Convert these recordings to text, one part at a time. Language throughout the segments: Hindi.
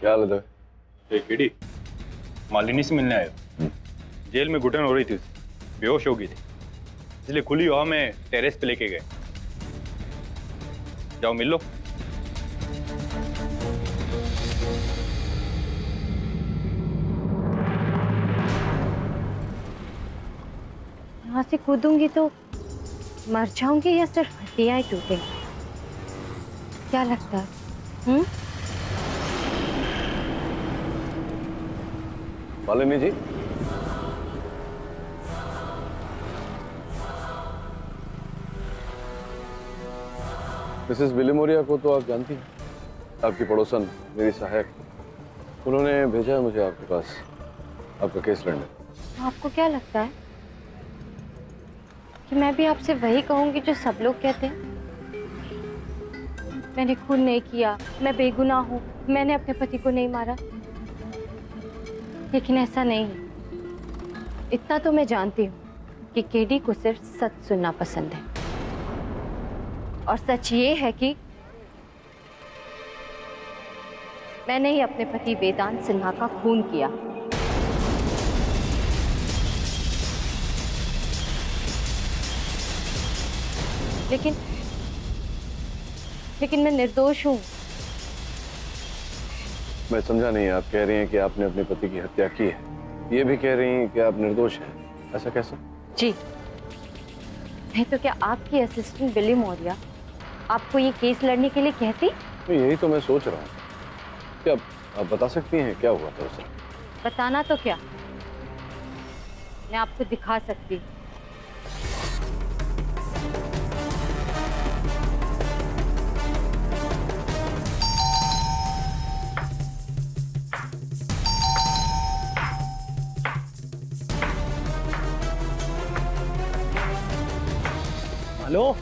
क्या हालत है? एक कीड़ी मालिनी से मिलने आया। जेल में घुटन हो रही थी, बेहोश हो गई थी, इसलिए खुली हवा में टेरेस पे लेके गए। जाओ मिल लो। यहाँ से कूदूंगी तो मर जाऊंगी या सिर्फ हड्डियां ही टूटेंगी? क्या लगता है? मालिनी जी, मिसेस विलिमोरिया को तो आप जानती हैं, आपकी पड़ोसन, मेरी सहायक। उन्होंने भेजा है मुझे आपके पास आपका केस लड़ने। आपको क्या लगता है कि मैं भी आपसे वही कहूंगी जो सब लोग कहते हैं? मैंने खून नहीं किया, मैं बेगुनाह हूं, मैंने अपने पति को नहीं मारा। लेकिन ऐसा नहीं है। इतना तो मैं जानती हूँ कि केडी को सिर्फ सच सुनना पसंद है, और सच ये है कि मैंने ही अपने पति वेदांत सिन्हा का खून किया। लेकिन मैं निर्दोष हूं। मैं समझा नहीं, आप कह रही हैं कि आपने अपने पति की हत्या की है, ये भी कह रही हैं कि आप निर्दोष हैं, ऐसा कैसे? जी नहीं तो क्या आपकी असिस्टेंट बिली मौर्य आपको ये केस लड़ने के लिए कहती? तो यही तो मैं सोच रहा हूँ। क्या आप बता सकती हैं क्या हुआ था उसे? बताना तो क्या, मैं आपको दिखा सकती हूँ। हेलो,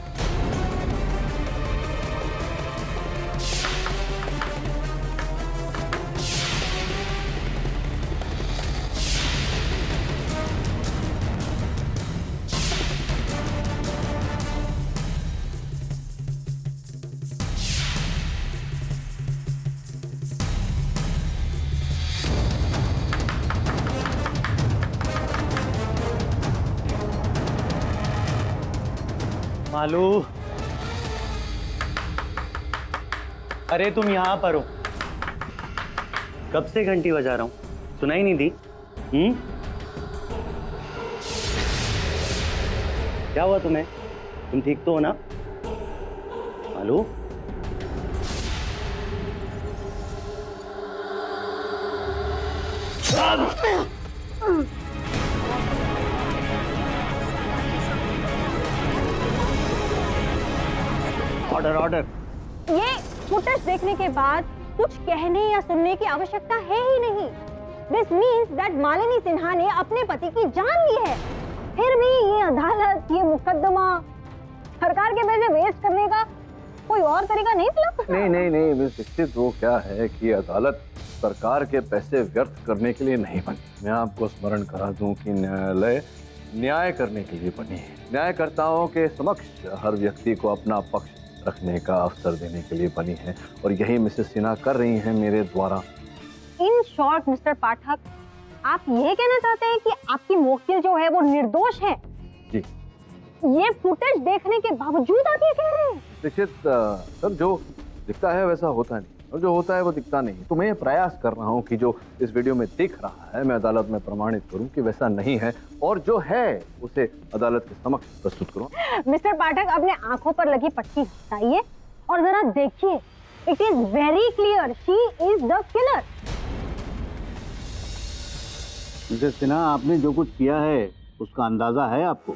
मालू, अरे तुम यहाँ पर हो? कब से घंटी बजा रहा हूँ, सुनाई नहीं दी? क्या हुआ तुम्हें? तुम ठीक तो हो ना मालू? Order order. ये फुटेज देखने के बाद कुछ कहने या सुनने की आवश्यकता है ही नहीं। This means that Malini Sinha ने अपने पति की जान ली है। फिर भी ये अदालत, ये मुकदमा, सरकार के पैसे वेस्ट करने का कोई और तरीका नहीं मिला? नहीं मिस दीक्षित, वो क्या है कि अदालत सरकार के पैसे व्यर्थ करने के लिए नहीं बनी। मैं आपको स्मरण करा दूं कि न्यायालय न्याय करने के लिए बनी है। न्यायकर्ताओं के समक्ष हर व्यक्ति को अपना पक्ष रखने का अवसर देने के लिए बनी है, और यही मिसेस सिन्हा कर रही हैं मेरे द्वारा। इन शॉर्ट मिस्टर पाठक, आप ये कहना चाहते हैं कि आपकी वकील जो है वो निर्दोष है? जी। ये फुटेज देखने के बावजूद आप ये कह रहे हैं? दीक्षित सर, जो दिखता है वैसा होता नहीं, और जो होता है वो दिखता नहीं। तो मैं ये प्रयास कर रहा हूँ कि जो इस वीडियो में दिख रहा है मैं अदालत में प्रमाणित करूँ कि वैसा नहीं है, और जो है उसे अदालत के समक्ष प्रस्तुत करूँ। मिस्टर पाठक, अपने आंखों पर लगी पट्टी हटाइए और जरा देखिए। It is very clear, she is the killer. Mrs Sinha, आपने जो कुछ किया है उसका अंदाजा है आपको?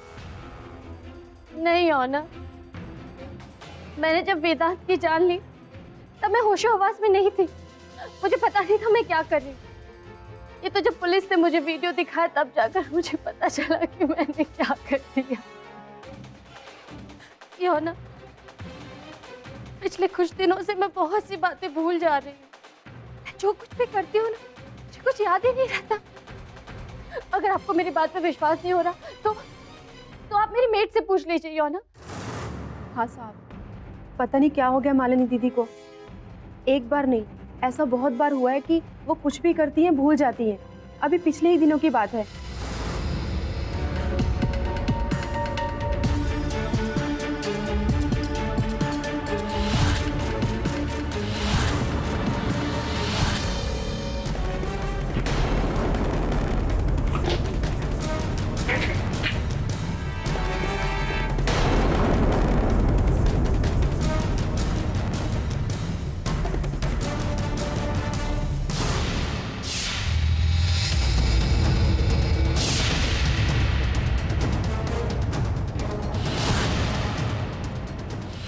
नहीं ऑनर, मैंने जब वेदांत की जान ली तब मैं होशो हवास में नहीं थी। मुझे पता नहीं था मैं क्या कर रही। ये तो जब पुलिस ने मुझे वीडियो दिखाया तब जाकर मुझे पता चला कि मैंने क्या कर दिया। ये ऑनर, पिछले कुछ दिनों से मैं बहुत सी बातें भूल जा रही हूँ। जो कुछ भी करती हूँ ना, मुझे कुछ याद ही नहीं रहता। अगर आपको मेरी बात पे विश्वास नहीं हो रहा तो आप मेरी मेड से पूछ लीजिए ऑनर। हाँ साहब, पता नहीं क्या हो गया मालिनी दीदी को। एक बार नहीं ऐसा बहुत बार हुआ है कि वो कुछ भी करती हैं भूल जाती हैं। अभी पिछले ही दिनों की बात है।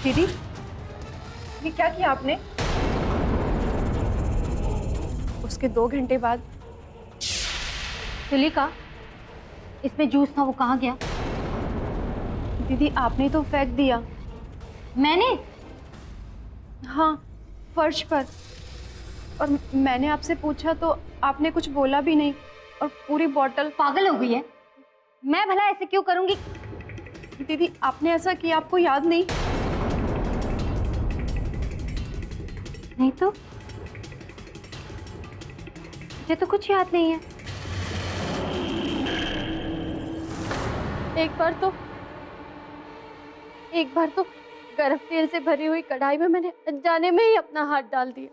दीदी, ये क्या किया आपने? उसके 2 घंटे बाद तुलिका, इसमें जूस था, वो कहाँ गया? दीदी आपने तो फेंक दिया। मैंने? हाँ, फर्श पर। और मैंने आपसे पूछा तो आपने कुछ बोला भी नहीं और पूरी बोतल। पागल हो गई है? मैं भला ऐसे क्यों करूंगी? दीदी आपने ऐसा किया, आपको याद नहीं? नहीं तो मुझे तो कुछ याद नहीं है। एक बार तो गरम तेल से भरी हुई कढ़ाई में मैंने अनजाने में ही अपना हाथ डाल दिया।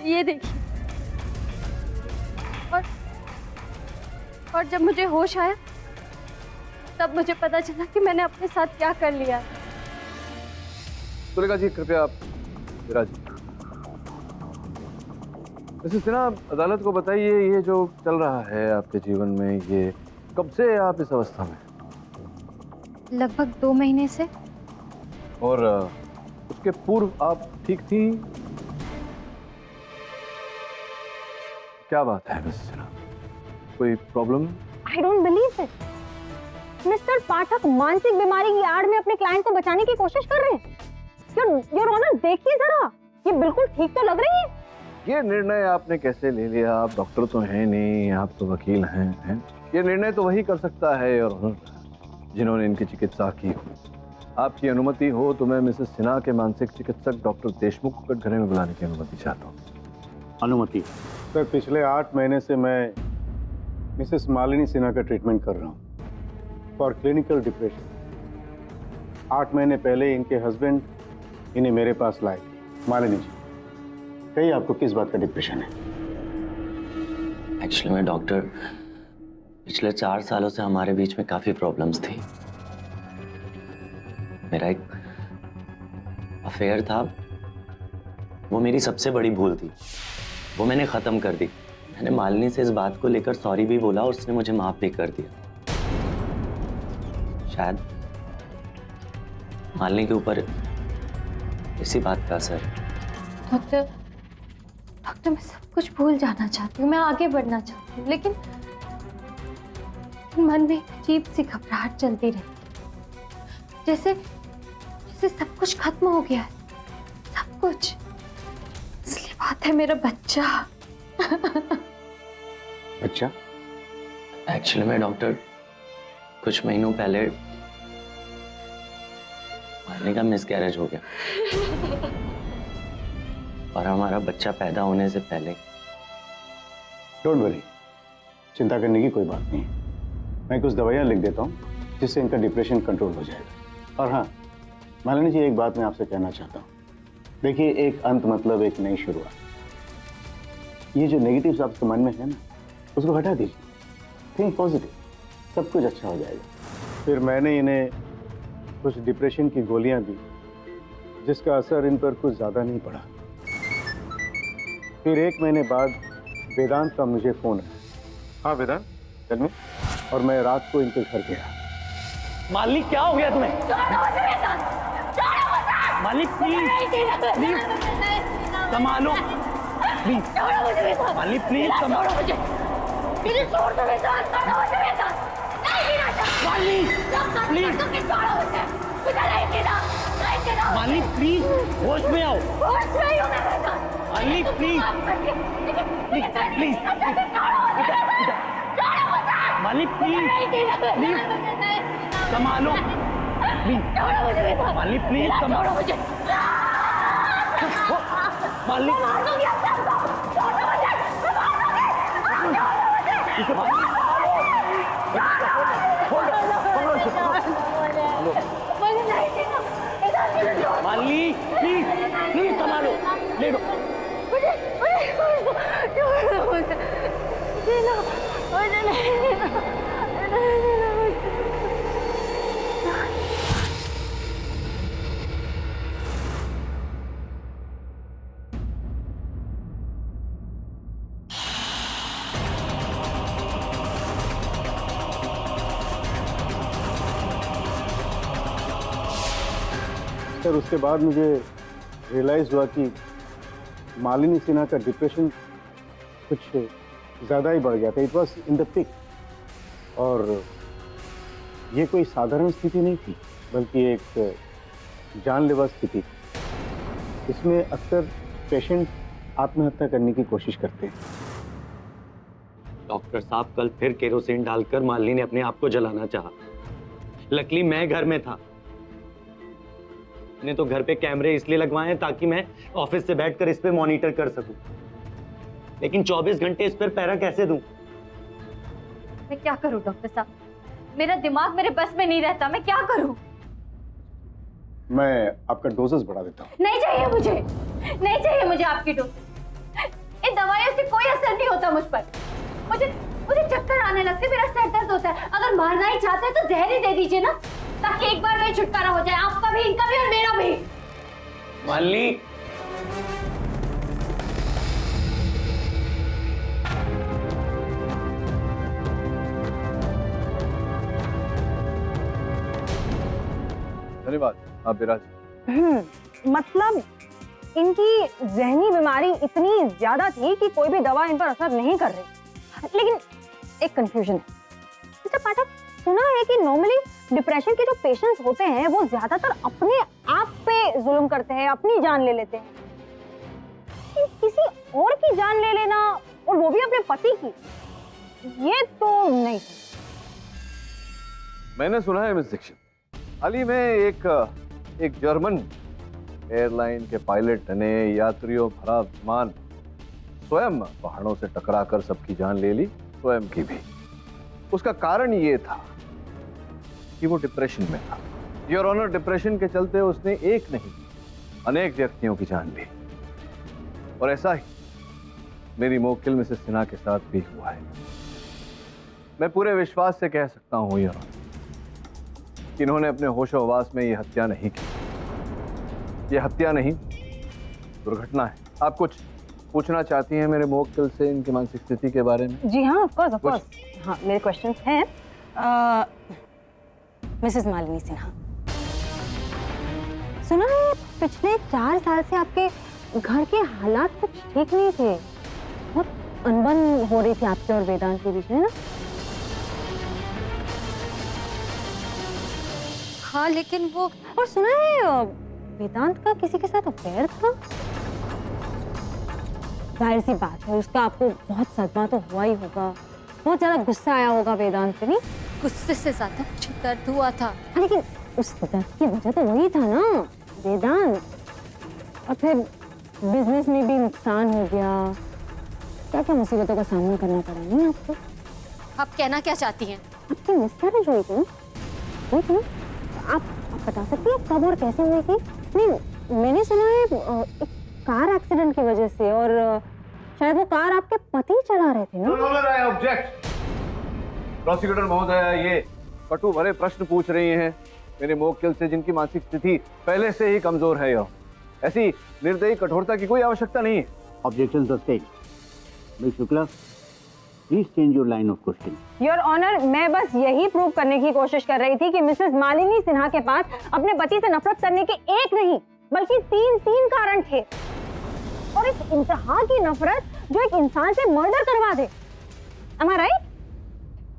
ये देखिए। और जब मुझे होश आया तब मुझे पता चला कि मैंने अपने साथ क्या कर लिया है। तुलिका जी कृपया आप विराजिए। मिसेस सिन्हा, अदालत को बताइए ये जो चल रहा है आपके जीवन में, ये कब से आप इस अवस्था में? लगभग 2 महीने से। और उसके पूर्व आप ठीक थी? क्या बात है मिसेस सिन्हा, कोई problem? I don't believe it. Mr Pathak मानसिक बीमारी की आड़ में अपने क्लाइंट को बचाने की कोशिश कर रहे हैं। योर ऑनर, देखिए जरा, ये बिल्कुल ठीक तो लग रही है। ये निर्णय आपने कैसे ले लिया? आप डॉक्टर तो हैं नहीं, आप तो वकील हैं। ये निर्णय तो वही कर सकता है योर ऑनर जिन्होंने इनकी चिकित्सा की हो। आपकी अनुमति हो तो मैं मिसेस सिन्हा के मानसिक चिकित्सक डॉक्टर देशमुख को कटघरे में बुलाने की अनुमति चाहता हूँ। अनुमति? सर, पिछले 8 महीने से मैं मिसेस मालिनी सिन्हा का ट्रीटमेंट कर रहा हूँ फॉर क्लिनिकल डिप्रेशन। 8 महीने पहले इनके हस्बैंड इन्हें मेरे पास लाए थे। मालिनी जी, कहिए आपको किस बात का डिप्रेशन है? एक्चुअली में डॉक्टर, पिछले 4 सालों से हमारे बीच में काफ़ी प्रॉब्लम्स थी। मेरा एक अफेयर था, वो मेरी सबसे बड़ी भूल थी, वो मैंने ख़त्म कर दी। मैंने मालिनी से इस बात को लेकर सॉरी भी बोला और उसने मुझे माफ़ भी कर दिया। शायद मालिनी के ऊपर इसी बात का असर। डॉक्टर, मैं सब कुछ भूल जाना चाहती हूँ, मैं आगे बढ़ना चाहती हूँ, लेकिन मन में एक अजीब सी घबराहट चलती रहती, जैसे सब कुछ खत्म हो गया है, सब कुछ। असली बात है मेरा बच्चा। अच्छा? एक्चुअली में डॉक्टर, कुछ महीनों पहले मालिनी का मिसकैरेज हो गया और हमारा बच्चा पैदा होने से पहले। डोंट वरी, चिंता करने की कोई बात नहीं। मैं कुछ दवाइयाँ लिख देता हूँ जिससे इनका डिप्रेशन कंट्रोल हो जाएगा। और हाँ मालिनी जी, एक बात मैं आपसे कहना चाहता हूँ। देखिए, एक अंत मतलब एक नई शुरुआत। ये जो नेगेटिव आपके मन में है ना, उसको हटा दीजिए। थिंक पॉजिटिव, सब कुछ अच्छा हो जाएगा। फिर मैंने इन्हें कुछ डिप्रेशन की गोलियां दी जिसका असर इन पर कुछ ज़्यादा नहीं पड़ा। फिर 1 महीने बाद वेदांत का मुझे फोन आया। हाँ वेदांत, चल में। और मैं रात को इनके घर गया। मालिनी, क्या हो गया तुम्हें? मालिनी प्लीज संभालो, प्लीज। मालिनी प्लीज संभालो मुझे। मालिनी प्लीज। मालिनी प्लीज होश में आओ। होश में ही हूँ मैं Vedant. Malini please please Malini please संभालो। मालिनी प्लीज संभालो मुझे। मालिनी मालिनी प्लीज प्लीज संभालो। ले लो। सर उसके बाद मुझे रियलाइज़ हुआ कि मालिनी सिन्हा का डिप्रेशन कुछ ज़्यादा ही बढ़ गया था। It was in the peak. और ये कोई साधारण स्थिति नहीं थी, बल्कि एक जानलेवा स्थिति। इसमें अक्सर पेशेंट आत्महत्या करने की कोशिश करते हैं। डॉक्टर साहब कल फिर केरोसिन डालकर मालिनी ने अपने आप को जलाना चाहा। लकीली मैं घर में था। मैंने तो घर पे कैमरे इसलिए लगवाए हैं ताकि मैं ऑफिस से बैठकर इस पे मॉनिटर कर सकूं। लेकिन 24 घंटे इस पर पैरा कैसे दूं? मैं क्या करूं डॉक्टर साहब? मेरा दिमाग मेरे बस में नहीं रहता। मैं क्या करूं? मैं आपका डोजेस बढ़ा देता हूँ। नहीं चाहिए मुझे, नहीं चाहिए मुझे आपकी डोज। इन दवाइयों से कोई असर नहीं होता मुझ पर। मुझे चक्कर आने लगते, मेरा सर दर्द होता है। अगर मारना ही चाहते हैं तो जहर ही दे दीजिए ना, ताकि एक बार में छुटकारा हो जाए, आपका भी, इनका भी और मेरा भी। मालिनी धन्यवाद आप विराज। मतलब इनकी जहनी बीमारी इतनी ज्यादा थी कि कोई भी दवा इन पर असर नहीं कर रही। लेकिन एक कंफ्यूजन है मिस्टर पाठक, सुना है कि नॉर्मली डिप्रेशन के जो पेशेंट्स होते हैं वो ज्यादातर अपने आप पे जुल्म करते हैं, अपनी जान ले लेते हैं। किसी और की जान ले लेना, और वो भी अपने पति की, ये तो नहीं। मैंने सुना है मिस दीक्षित, हाल ही में एक जर्मन एयरलाइन के पायलट ने यात्रियों भरा विमान स्वयं पहाड़ों से टकराकर सबकी जान ले ली, स्वयं की भी। उसका कारण ये था कि वो डिप्रेशन में था। योर ऑनर, डिप्रेशन के चलते उसने एक नहीं अनेक व्यक्तियों की जान ली। और ऐसा ही मेरी मोक्किल मिसेस सिन्हा के साथ भी हुआ है। मैं पूरे विश्वास से कह सकता हूं योर ऑनर कि इन्होंने अपने होशो-हवास में ये हत्या नहीं की। ये हत्या नहीं, दुर्घटना है। आप कुछ पूछना चाहती हैं मेरे मोक्किल से इनकी मानसिक स्थिति के बारे में? जी हाँ, ऑफ कोर्स। हाँ, मेरे क्वेश्चंस हैं। मिसेस मालिनी सिन्हा, सुना है पिछले 4 साल से आपके घर के हालात कुछ ठीक नहीं थे। बहुत अनबन हो रही थी आपके और वेदांत के बीच में ना? हाँ, लेकिन वो, और सुना है वेदांत का किसी के साथ अफेयर था। जाहिर सी बात है, उसका आपको बहुत सदमा तो हुआ ही होगा। बहुत ज्यादा गुस्सा आया होगा वेदांत पे, नहीं? गुस्से से ज्यादा मुझे दर्द हुआ था। हाँ, लेकिन उस दर्द की वजह तो वही था ना, वेदांत। और फिर बिजनेस में भी नुकसान हो गया। क्या क्या मुसीबतों का सामना करना पड़ा नहीं आपको? आप कहना क्या चाहती हैं? आपकी मिसकैरेज हुई थी ना? हुई थी ना? आप बता सकती हैं कब और कैसे हुई थी? नहीं, मैंने सुना है एक कार एक्सीडेंट की वजह से, और शायद वो कार आपके पति चला रहे थे ना? I object. प्रोसिक्यूटर महोदय, ये कटु भरे प्रश्न पूछ रही हैं मेरे मोक्किल से, जिनकी मानसिक स्थिति पहले से ही कमजोर है। यह ऐसी निर्दयी कठोरता की कोई आवश्यकता नहीं है। Objection sustained. Miss Shukla, please change your line of question. Your honour, मैं बस यही प्रूव करने की कोशिश कर रही थी कि मिसेस मालिनी सिन्हा के पास अपने पति से नफरत करने के एक नहीं बल्कि तीन कारण थे। और इस इंतहा की नफरत जो एक इंसान से मर्डर करवा दे। Am I right?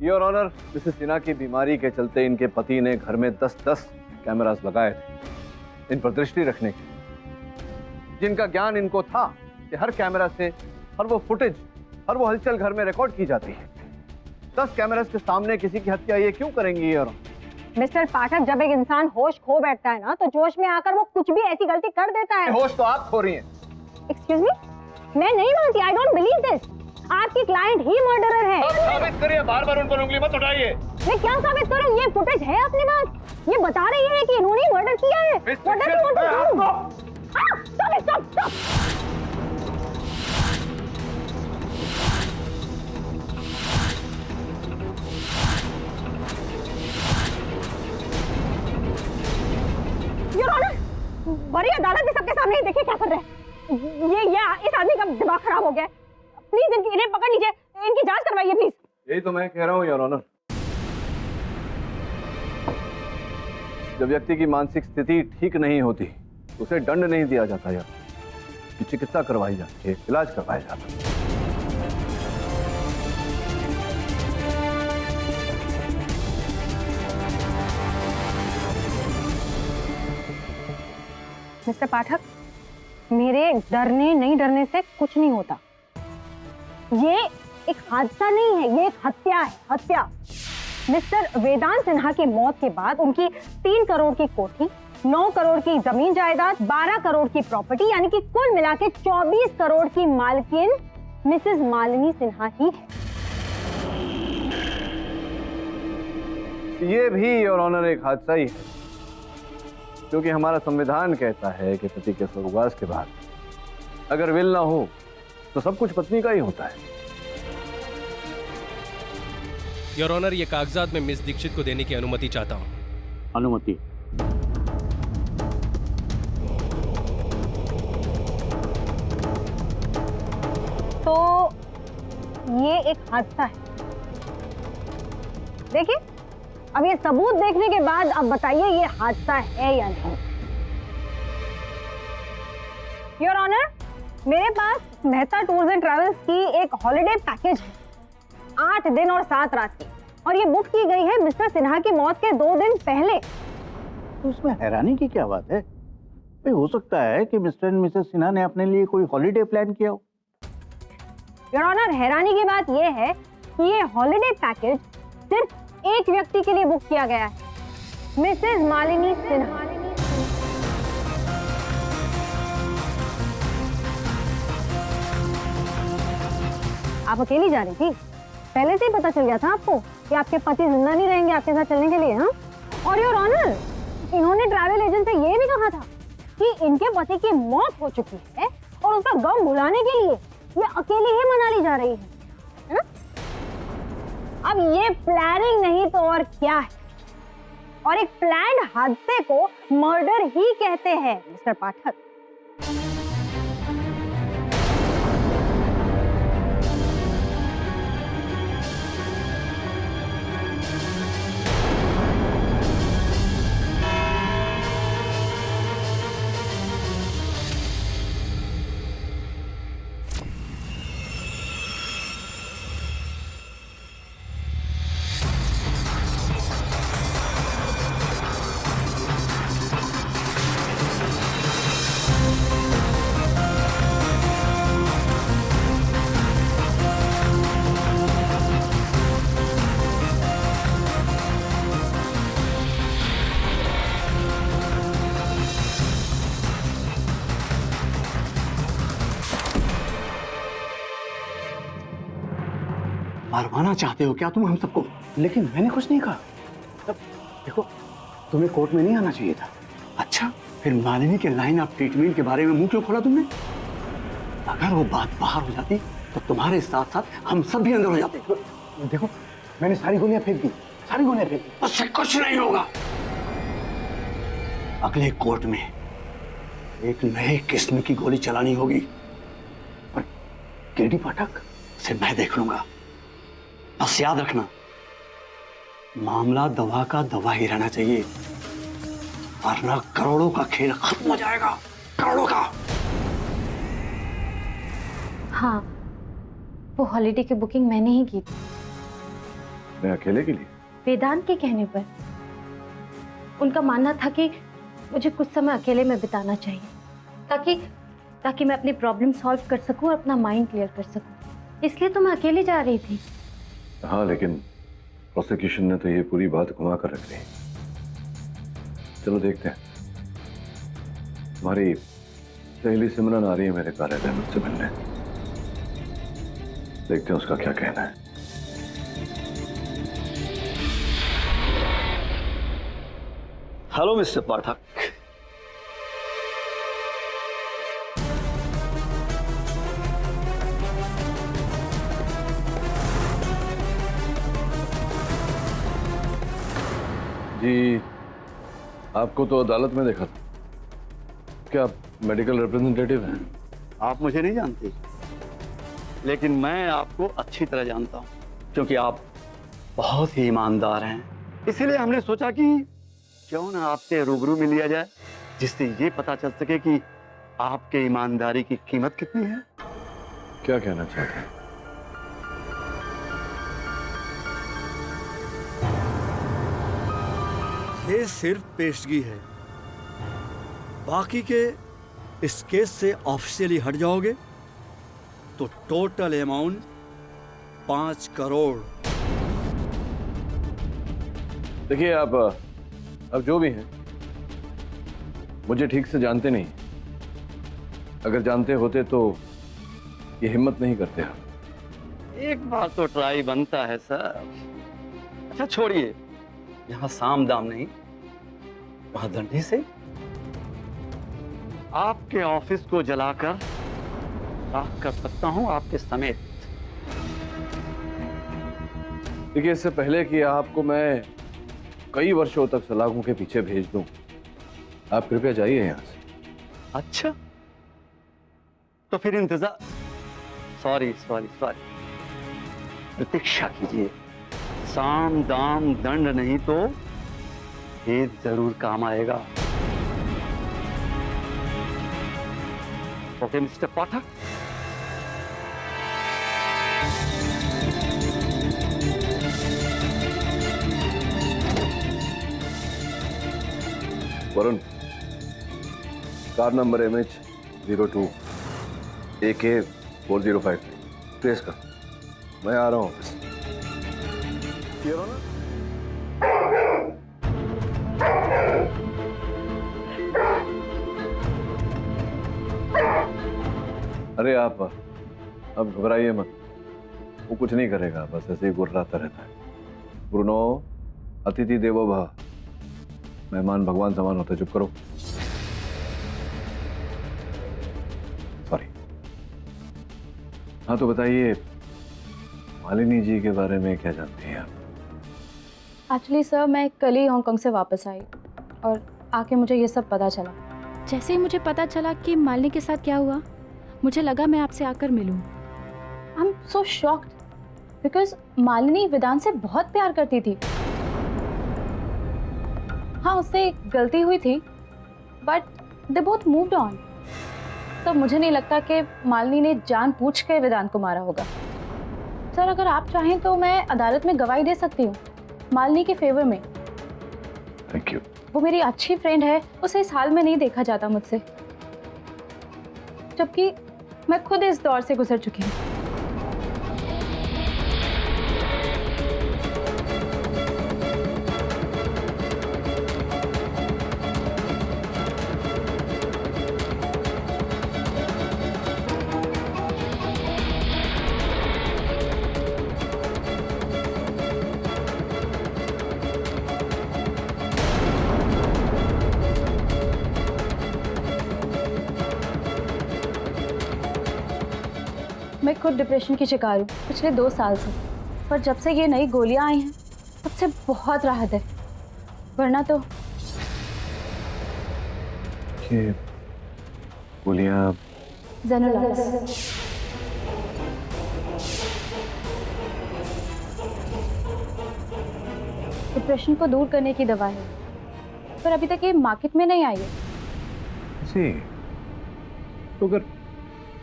Your honour, mrs Sinha की बीमारी के चलते इनके पति ने घर में 10-10 कैमरास लगाए थे। इन पर दृष्टि रखने के लिए, जिनका ज्ञान इनको था कि हर कैमरा से हर वो फुटेज, हर वो हलचल घर में रिकॉर्ड की जाती है। 10 कैमरास के सामने किसी की हत्या ये क्यों करेंगी यार? मिस्टर पाठक, जब एक इंसान होश खो बैठता है ना, तो जोश में आकर वो कुछ भी ऐसी गलती कर देता है। होश तो आप खो रही हैं। एक्सक्यूज मी, मैं नहीं मानती। आई डोंट बिलीव दिस। आपकी क्लाइंट ही मर्डरर है। साबित करिए, बार-बार उन पर उंगली मत उठाइए। मैं क्या साबित करूं? ये फुटेज है अपने पास, ये बता रही है कि इन्होंने मर्डर किया है। योर ऑनर, बड़ी अदालत में सबके सामने देखिए क्या कर रहे हैं। ये इस आदमी का दिमाग खराब हो गया है। प्लीज इन्हें पकड़ लीजिए, इनकी जांच करवाइए प्लीज। यही तो मैं कह रहा हूँ योर ऑनर। जब व्यक्ति की मानसिक स्थिति ठीक नहीं होती तो उसे दंड नहीं दिया जाता यार, चिकित्सा करवाई जाती है, इलाज करवाया जाता है। मिस्टर पाठक, मेरे डरने नहीं डरने से कुछ नहीं होता। ये एक हादसा नहीं है, ये एक हत्या है, हत्या। मिस्टर वेदांत सिन्हा की मौत के बाद उनकी 3 करोड़ की कोठी, 9 करोड़ की जमीन जायदाद, 12 करोड़ की प्रॉपर्टी, यानी कि कुल मिला के 24 करोड़ की मालकिन मिसेस मालिनी सिन्हा ही है। ये भी योर ऑनर एक हादसा ही है, क्योंकि हमारा संविधान कहता है कि पति के स्वर्गवास के बाद अगर विल ना हो तो सब कुछ पत्नी का ही होता है। योर ऑनर, ये कागजात में मिस दीक्षित को देने की अनुमति चाहता हूँ। अनुमति? तो ये एक हादसा है। देखिए, अब ये सबूत देखने के बाद अब बताइए ये हादसा है या नहीं। योर ऑनर, मेरे पास मेहता टूर्स एंड ट्रैवल्स की एक हॉलिडे पैकेज है, 8 दिन और 7 रात की, और ये बुक की गई है मिस्टर सिन्हा की मौत के 2 दिन पहले। तो उसमें हैरानी की क्या बात है? भाई, हो सकता है कि मिस्टर एंड मिसेस सिन्हा ने अपने लिए कोई हॉलिडे प्लान किया हो। योर ऑनर, हैरानी की बात यह है कि ये हॉलिडे पैकेज सिर्फ एक व्यक्ति के लिए बुक किया गया है, मिसेस मालिनी सिन्हा। आप अकेली जा रही थी? पहले से ही पता चल गया था आपको कि आपके पति जिंदा नहीं रहेंगे आपके साथ चलने के लिए, हाँ? और योर ऑनर, इन्होंने ट्रैवल एजेंट से ये भी कहा था कि इनके पति की मौत हो चुकी है और उसका गम भुलाने के लिए ये अकेले ही मनाली जा रही है, हाँ? अब ये प्लानिंग नहीं तो और क्या है? और एक प्लान्ड हादसे को मर्डर ही कहते हैं मिस्टर पाठक। मारवाना चाहते हो क्या तुम हम सबको? लेकिन मैंने कुछ नहीं कहा। तब देखो, तुम्हें कोर्ट में नहीं आना चाहिए था। अच्छा, फिर मालिनी के लाइन ऑफ ट्रीटमेंट के बारे में मुंह क्यों खोला तुमने? अगर वो बात बाहर हो जाती तो तुम्हारे साथ साथ हम सब भी अंदर हो जाते। देखो, मैंने सारी गोलियां फेंक दी, सारी गोलियां फेंक दी। उससे कुछ नहीं होगा। अगले कोर्ट में एक नए किस्म की गोली चलानी होगी, पर केडी पाठक से मैं देख लूंगा। बस याद रखना, मामला दवा का दवा ही रहना चाहिए, वरना करोड़ों का खेल खत्म हो जाएगा, करोड़ों का। हाँ, वो हॉलिडे की बुकिंग मैंने ही की थी। मैं अकेले के लिए? वेदांत के कहने पर। उनका मानना था कि मुझे कुछ समय अकेले में बिताना चाहिए ताकि ताकि मैं अपनी प्रॉब्लम सॉल्व कर सकूं और अपना माइंड क्लियर कर सकूं। इसलिए तो मैं अकेली जा रही थी। हाँ, लेकिन प्रोसिक्यूशन ने तो ये पूरी बात घुमा कर रख दी। चलो देखते हैं। तुम्हारी सहेली सिमरन आ रही है मेरे कार्यालय मुझसे मिलने। देखते हैं उसका क्या कहना है। हेलो मिस्टर पाठक। जी, आपको तो अदालत में देखा था। क्या आप मेडिकल रिप्रेजेंटेटिव हैं? आप मुझे नहीं जानते, लेकिन मैं आपको अच्छी तरह जानता हूं, क्योंकि आप बहुत ही ईमानदार हैं। इसीलिए हमने सोचा कि क्यों ना आपसे रूबरू मिल लिया जाए, जिससे ये पता चल सके कि आपके ईमानदारी की कीमत कितनी है। क्या कहना चाहते हैं? ये सिर्फ पेशगी है। बाकी के इस केस से ऑफिशियली हट जाओगे तो टोटल अमाउंट 5 करोड़। देखिए, आप अब जो भी हैं, मुझे ठीक से जानते नहीं। अगर जानते होते तो ये हिम्मत नहीं करते आप। एक बार तो ट्राई बनता है सर। अच्छा छोड़िए, यहाँ साम दाम नहीं, वहां डंडे से आपके ऑफिस को जलाकर राख कर सकता हूं, आपके समेत। देखिए, इससे पहले कि आपको मैं कई वर्षों तक सलाखों के पीछे भेज दूं, आप कृपया जाइए यहां से। अच्छा, तो फिर इंतजार, सॉरी सॉरी सॉरी, प्रतीक्षा कीजिए। साम दाम दंड नहीं तो ये जरूर काम आएगा। Okay Mr Pathak. Varun, car number MH02 AK 405 trace कर। मैं आ रहा हूं ऑफिस। अरे आप अब घबराइए मत, वो कुछ नहीं करेगा, बस ऐसे ही गुर्राता रहता है। ब्रूनो, अतिथि देवो भव। मेहमान भगवान समान होते। चुप करो। सॉरी। हाँ, तो बताइए, मालिनी जी के बारे में क्या जानती हैं आप? एक्चुअली सर, मैं कल ही हांगकांग से वापस आई और आके मुझे ये सब पता चला। जैसे ही मुझे पता चला कि मालिनी के साथ क्या हुआ, मुझे लगा मैं आपसे आकर मिलूं। I am so shocked because Malini Vedant से बहुत प्यार करती थी। हाँ, उससे एक गलती हुई थी, but they both moved on. तब मुझे नहीं लगता कि मालिनी ने जानबूझ के वेदांत को मारा होगा। सर, अगर आप चाहें तो मैं अदालत में गवाही दे सकती हूँ मालिनी के फेवर में। Thank you. वो मेरी अच्छी फ्रेंड है, उसे इस हाल में नहीं देखा जाता मुझसे, जबकि मैं खुद इस दौर से गुजर चुकी हूँ। मैं खुद डिप्रेशन की शिकार हूँ पिछले 2 साल से, पर जब से ये नई गोलियां आई हैं तब से बहुत राहत है, वरना तो। ये गोलियां ज़ेनोलॉक्स। डिप्रेशन को दूर करने की दवा है, पर अभी तक ये मार्केट में नहीं आई है। जी, तो अगर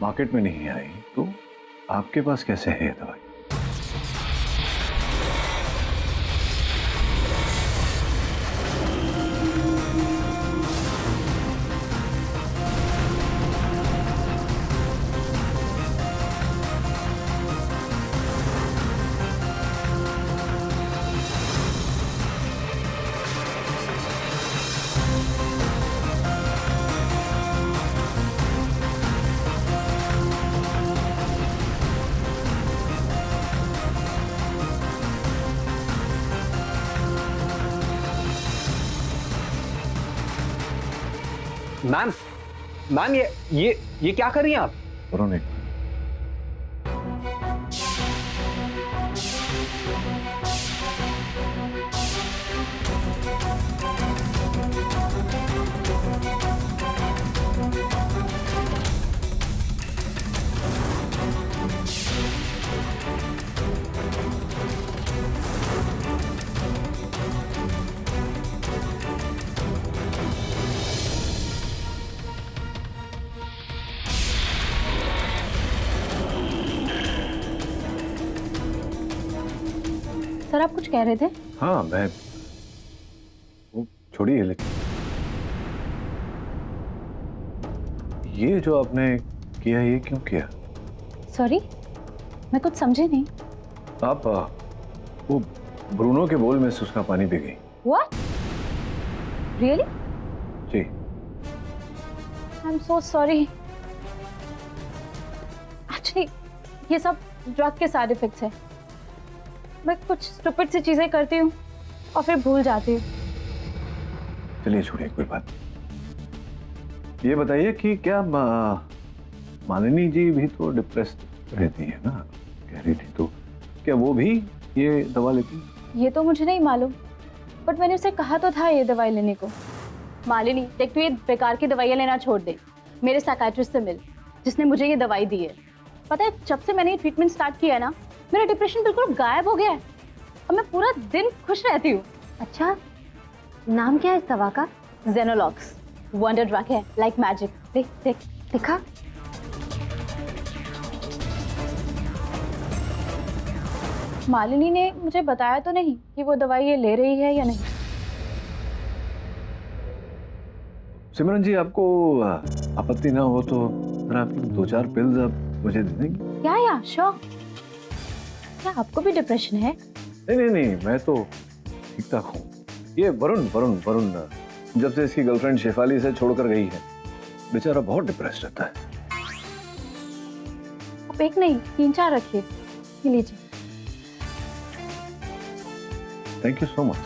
मार्केट में नहीं आई तो आपके पास कैसे है ये दवाई? मैम मैम ये क्या कर रही हैं आप? वरुण एक सर आप कुछ कह रहे थे? हाँ मैं वो छोड़िए, लेकिन ये जो आपने किया ये क्यों किया? सॉरी, मैं कुछ समझे नहीं। आप वो ब्रूनो के बोल में से उसका पानी पी गई। What? Really? Ji. I'm so sorry. Actually, ये सब ड्रग के साइड इफेक्ट्स है। मैं कुछ स्टूपिड सी चीजें करती हूँ और फिर भूल जाती हूँ। चलिए छोड़िए, कोई बात नहीं। ये बताइए कि क्या मालिनी जी भी तो डिप्रेस्ड रहती है ना, कह रही थी, तो क्या वो भी ये दवा लेती? ये तो मुझे नहीं मालूम, बट मैंने उसे कहा तो था ये दवाई लेने को। मालिनी देख, तू ये बेकार की दवाइयाँ लेना छोड़ दे, मेरे साइकियाट्रिस्ट से मिल जिसने मुझे ये दवाई दी है। पता है, जब से मैंने ये ट्रीटमेंट स्टार्ट किया है ना, मेरा डिप्रेशन बिल्कुल गायब हो गया है और मैं पूरा दिन खुश रहती हूँ। अच्छा, नाम क्या है इस दवा का? जेनोलॉक्स वंडर ड्रग है, लाइक मैजिक। देख देख दिखा। मालिनी ने मुझे बताया तो नहीं कि वो दवाई ये ले रही है या नहीं। सिमरन जी, आपको आपत्ति ना हो तो जरा आपकी 2-4 पिल्स आप मुझे दे देंगी? या श्योर। क्या आपको भी डिप्रेशन है? नहीं, मैं तो ठीक ठाक हूँ। ये वरुण जब से इसकी गर्लफ्रेंड शेफाली से छोड़कर गई है, बेचारा बहुत डिप्रेस्ड रहता है। आप एक नहीं 3-4 रखिए। ये लीजिए। Thank you so much.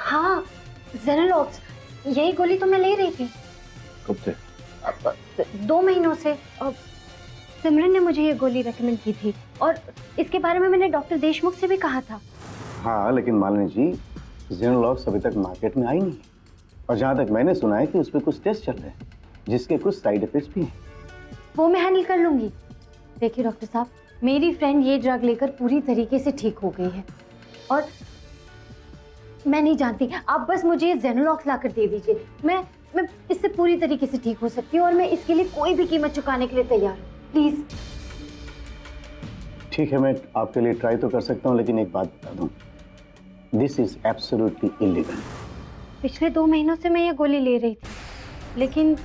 हाँ, जेनोलॉक्स, यही गोली तो मैं ले रही थी। कब से? 2 महीनों से। सिमरन ने मुझे ये गोली रेकमेंड की थी और इसके बारे में मैंने डॉक्टर देशमुख से भी कहा था। हाँ, लेकिन मालिनी जी, जेनोलॉक्स अभी तक मार्केट में आई नहीं है और जहाँ तक मैंने सुना है कि उस पर कुछ टेस्ट चल रहे हैं जिसके कुछ साइड इफेक्ट्स भी हैं। वो मैं हैंडल कर लूंगी। देखिए डॉक्टर साहब, मेरी फ्रेंड ये ड्रग लेकर पूरी तरीके से ठीक हो गई है और मैं नहीं जानती, आप बस मुझे ये जेनोलॉक्स लाकर दे दीजिए। मैं इससे पूरी तरीके से ठीक हो सकती हूँ और मैं इसके लिए कोई भी कीमत चुकाने के लिए तैयार हूँ। प्लीज। ठीक है, मैं आपके लिए ट्राई तो कर सकता हूँ, लेकिन एक बात बता दूँ, दिस इज एब्सोल्युटली इलीगल। पिछले 2 महीनों से मैं ये गोली ले रही थी, लेकिन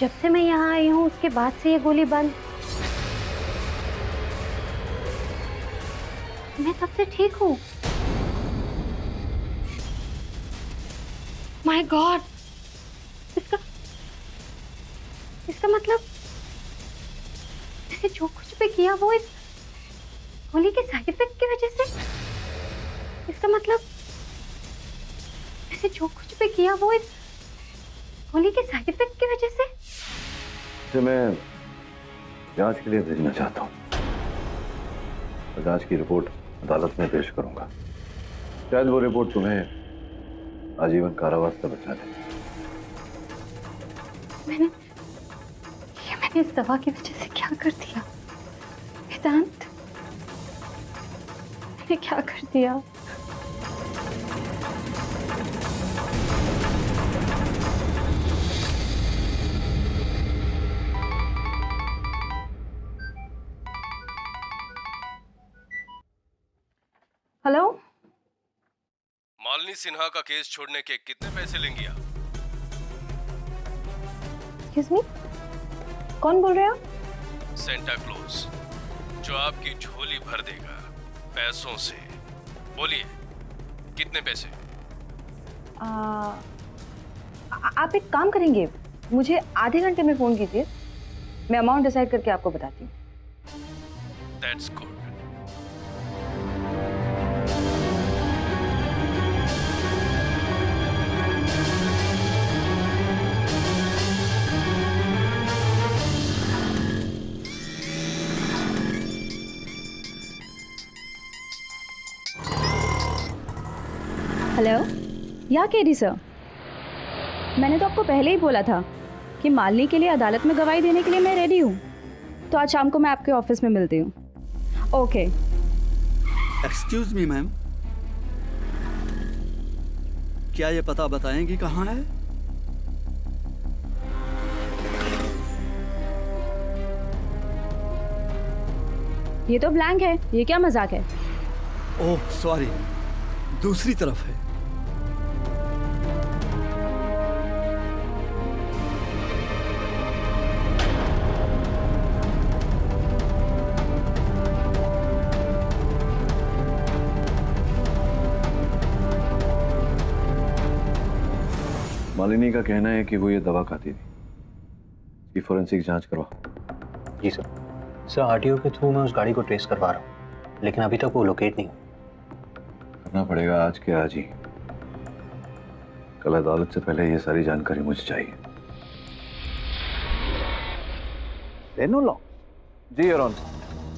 जब से मैं यहाँ आई हूँ उसके बाद से ये गोली बंद। मैं तब से ठीक हूँ। माय गॉड, इसका मतलब मैंने जो कुछ भी किया वो इस गोली के साइड इफेक्ट की वजह से। इसका मतलब मैंने जो कुछ भी किया वो इस गोली के साइड इफेक्ट की वजह से। तो मैं जांच के लिए भेजना चाहता हूँ। तो जांच की रिपोर्ट अदालत में पेश करूंगा। शायद वो रिपोर्ट तुम्हें आजीवन कारावास से बचा ले। मैंने इस दवा की वजह से क्या कर दिया वेदांत? मैंने क्या कर दिया? हेलो, मालिनी सिन्हा का केस छोड़ने के कितने पैसे लेंगी आप? एक्सक्यूज मी, कौन बोल रहे हो? सेंटा क्लॉज, जो आपकी झोली भर देगा पैसों से। बोलिए कितने पैसे? आप एक काम करेंगे, मुझे आधे घंटे में फ़ोन कीजिए, मैं अमाउंट डिसाइड करके आपको बताती हूँ। That's good. हेलो, या केडी सर, मैंने तो आपको पहले ही बोला था कि मालिनी के लिए अदालत में गवाही देने के लिए मैं रेडी हूँ। तो आज शाम को मैं आपके ऑफिस में मिलती हूँ। ओके। एक्सक्यूज मी मैम, क्या ये पता बताएंगी कहाँ है? ये तो ब्लैंक है, ये क्या मजाक है? ओह सॉरी, दूसरी तरफ है। मालिनी का कहना है कि वो ये दवा खाती थी। इसकी फोरेंसिक जांच करवा। जी सर। सर आरटीओ के थ्रू मैं उस गाड़ी को ट्रेस करवा रहा हूँ, लेकिन अभी तक वो लोकेट नहीं हुआ। करना पड़ेगा आज के आज ही। कल अदालत से पहले ये सारी जानकारी मुझे चाहिए। जेनोलॉग? जी योर ऑनर,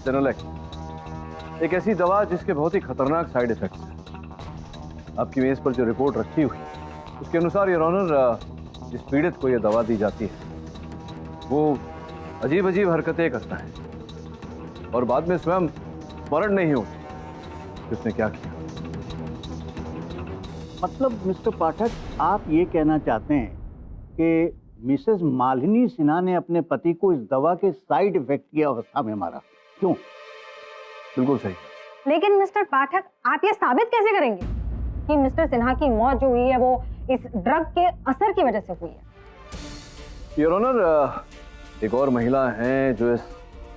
जेनोलेक्स एक ऐसी दवा जिसके बहुत ही खतरनाक साइड इफेक्ट्स हैं। आपकी मेज पर जो रिपोर्ट रखी हुई उसके अनुसार योर ऑनर, जिस पीड़ित को यह दवा दी जाती है वो अजीब अजीब हरकतें करता है और बाद में स्वयं स्मरण नहीं होती कि उसने क्या किया। मतलब मिस्टर पाठक, आप ये कहना चाहते हैं कि मिसेस मालिनी सिन्हा ने अपने पति को इस दवा के साइड इफेक्ट की अवस्था में मारा? क्यों? बिल्कुल सही। लेकिन मिस्टर पाठक, आप ये साबित कैसे करेंगे कि मिस्टर सिन्हा की मौत जो हुई है वो इस ड्रग के असर की वजह से हुई है? योर ऑनर, एक और महिला हैं जो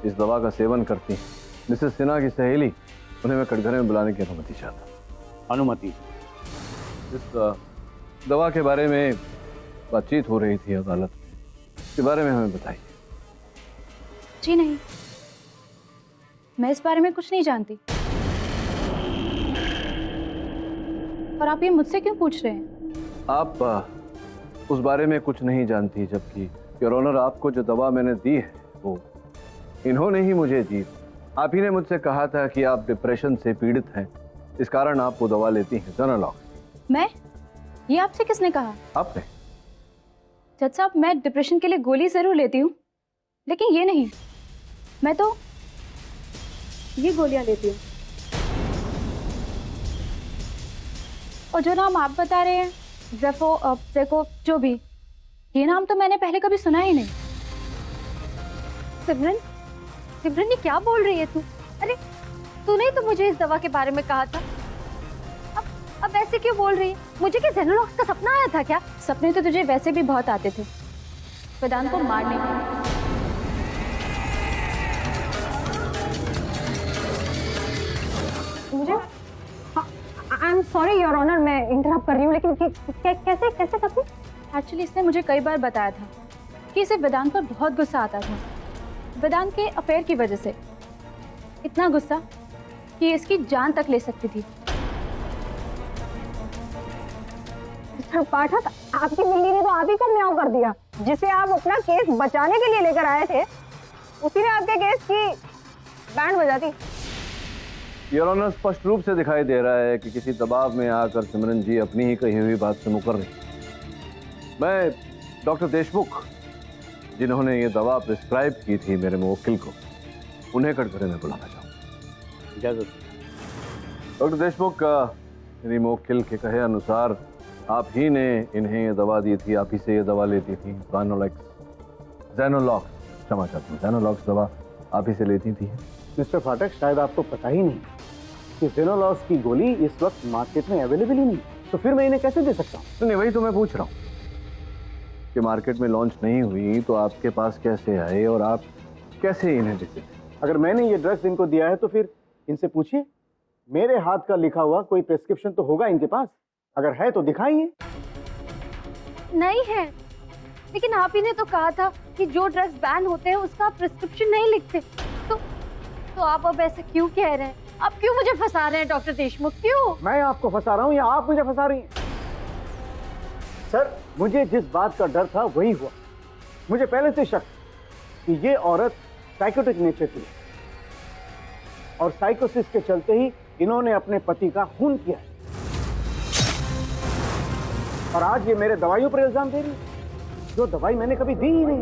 इस दवा का सेवन करती हैं। मिसेस सिन्हा की सहेली, उन्हें मैं कटघरे में बुलाने की अनुमति चाहता हूँ। अनुमति? इस दवा के बारे में बातचीत हो रही थी अदालत, इसके बारे में हमें बताइए। जी नहीं, मैं इस बारे में कुछ नहीं जानती। और आप ये मुझसे क्यों पूछ रहे हैं? आप उस बारे में कुछ नहीं जानती, जबकि योर ऑनर आपको जो दवा मैंने दी है वो इन्होंने ही मुझे दी। आप ही ने मुझसे कहा था कि आप डिप्रेशन से पीड़ित हैं, इस कारण आप वो दवा लेती हैं, जेनोलॉग। मैं? ये आपसे किसने कहा? आपने। जज साहब, मैं डिप्रेशन के लिए गोली जरूर लेती हूँ, लेकिन ये नहीं। मैं तो ये गोलियां लेती हूँ। और जो नाम आप बता रहे हैं, जेको, जो भी, ये नाम तो मैंने पहले कभी सुना ही नहीं। सिमरन, सिमरन ये क्या बोल रही है तू? अरे तूने ही तो मुझे इस दवा के बारे में कहा था। अब ऐसे क्यों बोल रही है? मुझे क्या जेनोलॉक्स का सपना आया था क्या? सपने तो तुझे वैसे भी बहुत आते थे, वेदांत को मारने के। मुझे I am sorry your honour, मैं इंटरप्ट कर रही हूँ, लेकिन कैसे सपने? एक्चुअली इसने मुझे कई बार बताया था कि इसे वेदांत पर बहुत गुस्सा आता था, वेदांत के अफेयर की वजह से। इतना गुस्सा कि इसकी जान तक ले सकती थी। मिस्टर पाठक, आपकी बिल्ली ने तो आप ही को म्याऊं कर दिया। जिसे आप अपना केस बचाने के लिए लेकर आए थे, उसी ने आपके केस की बैंड बजा दी। योर ऑनर, स्पष्ट रूप से दिखाई दे रहा है कि किसी दबाव में आकर सिमरन जी अपनी ही कही हुई बात से मुकर रही। मैं डॉक्टर देशमुख, जिन्होंने ये दवा प्रिस्क्राइब की थी मेरे मुवक्किल को, उन्हें कटघरे में बुलाना चाहूँ। इजाजत? डॉक्टर देशमुख, मेरी मुवक्किल के कहे अनुसार आप ही ने इन्हें ये दवा दी थी, आप ही से ये दवा लेती थी। जेनोलॉक्स, क्षमा चाहता हूँ, जेनोलॉक्स दवा आप ही से लेती थी। मिस्टर फाटक, शायद आपको पता ही नहीं कि जेनोलॉक्स की गोली इस वक्त मार्केट में अवेलेबल ही नहीं, तो फिर मैं इन्हें कैसे दे सकता हूँ? नहीं, वही तो मैं पूछ रहा हूँ कि मार्केट में लॉन्च नहीं हुई तो आपके पास कैसे आए और आप कैसे इन्हें देते थे? अगर मैंने ये ड्रग्स इनको दिया है तो फिर इनसे पूछिए, मेरे हाथ का लिखा हुआ कोई प्रिस्क्रिप्शन तो होगा इनके पास। अगर है तो दिखाइए। नहीं है, लेकिन आप ही ने तो कहा था कि जो ड्रग्स बैन होते हैं उसका प्रिस्क्रिप्शन नहीं लिखते। तो आप अब ऐसा क्यों कह रहे हैं? आप क्यों मुझे फंसा रहे हैं डॉक्टर देशमुख? क्यों? मैं आपको फंसा रहा हूं या आप मुझे फंसा रही हैं? सर, मुझे जिस बात का डर था वही हुआ। मुझे पहले से शक कि ये औरत साइकोटिक नेचर की है और साइकोसिस के चलते ही इन्होंने अपने पति का खून किया है। और आज ये मेरे दवाइयों पर इल्जाम दे रही है, जो दवाई मैंने कभी दी ही नहीं।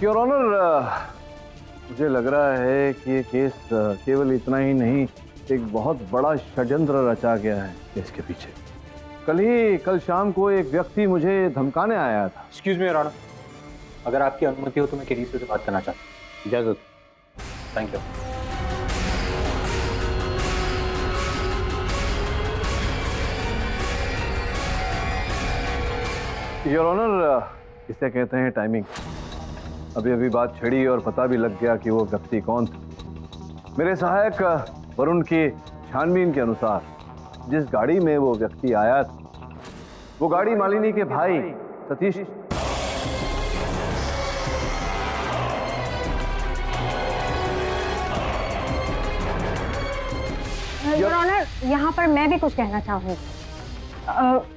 योर ऑनर, मुझे लग रहा है कि ये केस केवल इतना ही नहीं, एक बहुत बड़ा षड्यंत्र रचा गया है इसके पीछे। कल शाम को एक व्यक्ति मुझे धमकाने आया था। एक्सक्यूज मी योर ऑनर, अगर आपकी अनुमति हो तो मैं किसी से बात करना चाहता हूँ। इजाजत। Thank you. योर ऑनर, इसे कहते हैं टाइमिंग। अभी अभी बात छिड़ी और पता भी लग गया कि वो व्यक्ति कौन था। मेरे सहायक वरुण की छानबीन के अनुसार जिस गाड़ी में वो व्यक्ति आया था, वो गाड़ी मालिनी के भाई सतीश। योर ऑनर, यहाँ पर मैं भी कुछ कहना चाहूँगी।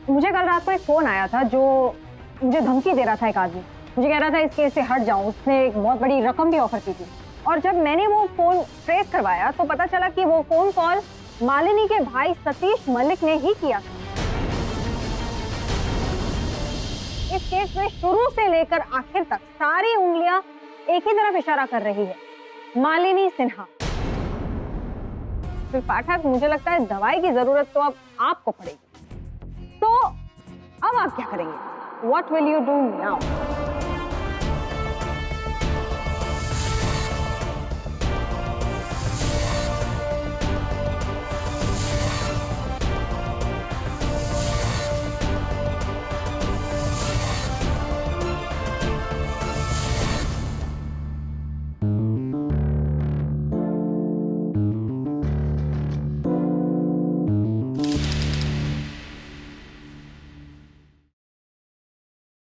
मुझे कल रात को एक फोन आया था जो मुझे धमकी दे रहा था। एक आदमी मुझे कह रहा था इस केस से हट जाऊं। उसने एक बहुत बड़ी रकम भी ऑफर की थी और जब मैंने वो फोन ट्रेस करवाया तो पता चला कि वो फोन कॉल मालिनी के भाई सतीश मलिक ने ही किया था। इस केस में शुरू से लेकर आखिर तक सारी उंगलियां एक ही तरफ इशारा कर रही है, मालिनी सिन्हा। फिर पाठक, मुझे लगता है दवाई की जरूरत तो अब आपको पड़ेगी। तो अब आप क्या करेंगे? What will you do now?